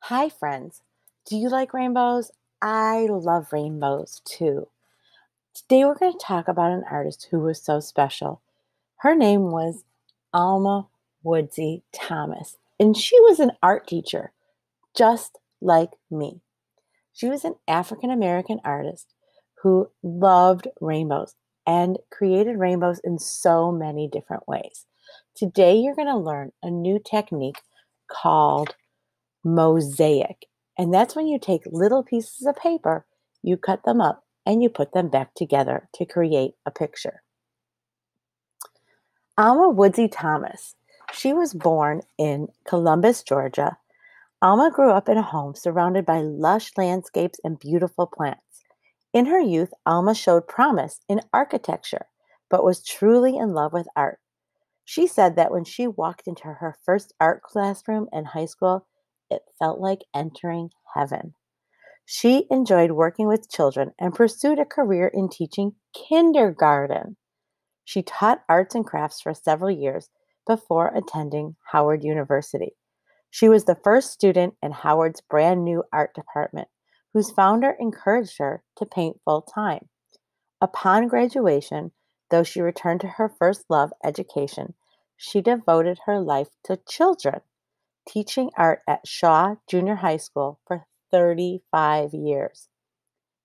Hi, friends. Do you like rainbows? I love rainbows too. Today, we're going to talk about an artist who was so special. Her name was Alma Woodsy Thomas, and she was an art teacher, just like me. She was an African American artist who loved rainbows and created rainbows in so many different ways. Today, you're going to learn a new technique called mosaic. And that's when you take little pieces of paper, you cut them up, and you put them back together to create a picture. Alma Woodsy Thomas. She was born in Columbus, Georgia. Alma grew up in a home surrounded by lush landscapes and beautiful plants. In her youth, Alma showed promise in architecture, but was truly in love with art. She said that when she walked into her first art classroom in high school, it felt like entering heaven. She enjoyed working with children and pursued a career in teaching kindergarten. She taught arts and crafts for several years before attending Howard University. She was the first student in Howard's brand new art department, whose founder encouraged her to paint full time. Upon graduation, though she returned to her first love, education, she devoted her life to children, teaching art at Shaw Junior High School for 35 years.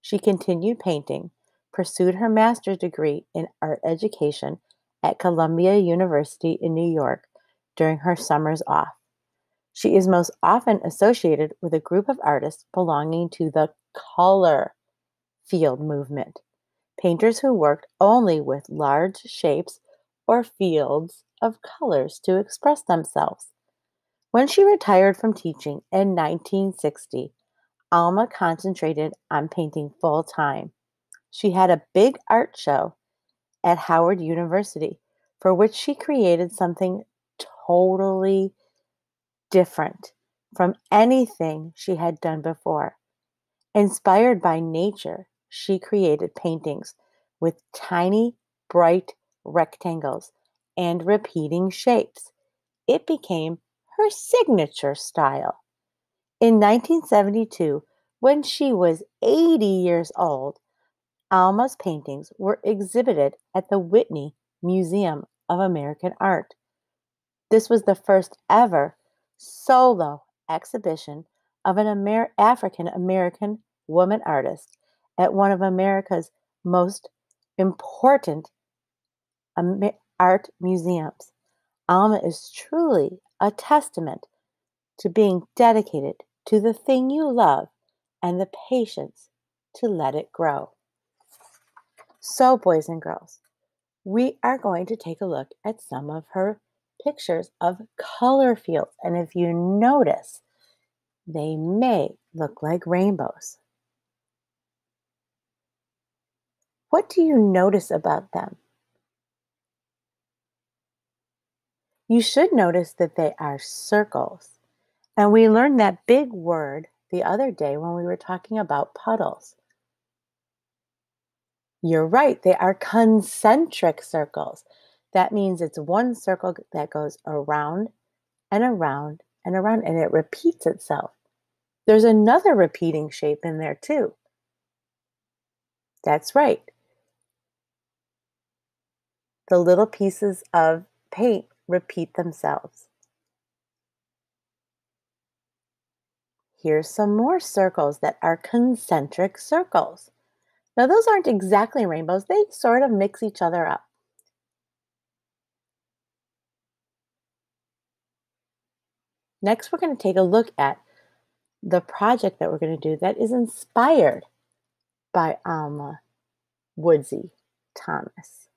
She continued painting, pursued her master's degree in art education at Columbia University in New York during her summers off. She is most often associated with a group of artists belonging to the color field movement, painters who worked only with large shapes or fields of colors to express themselves. When she retired from teaching in 1960, Alma concentrated on painting full time. She had a big art show at Howard University for which she created something totally different from anything she had done before. Inspired by nature, she created paintings with tiny, bright rectangles and repeating shapes. It became her signature style. In 1972, when she was 80 years old, Alma's paintings were exhibited at the Whitney Museum of American Art. This was the first ever solo exhibition of an African American woman artist at one of America's most important art museums. Alma is truly a testament to being dedicated to the thing you love and the patience to let it grow. So, boys and girls, we are going to take a look at some of her pictures of color fields. And if you notice, they may look like rainbows. What do you notice about them? You should notice that they are circles. And we learned that big word the other day when we were talking about puddles. You're right, they are concentric circles. That means it's one circle that goes around and around and around, and it repeats itself. There's another repeating shape in there too. That's right. The little pieces of paint repeat themselves. Here's some more circles that are concentric circles. Now, those aren't exactly rainbows. They sort of mix each other up. Next, we're going to take a look at the project that we're going to do that is inspired by Alma Woodsy Thomas.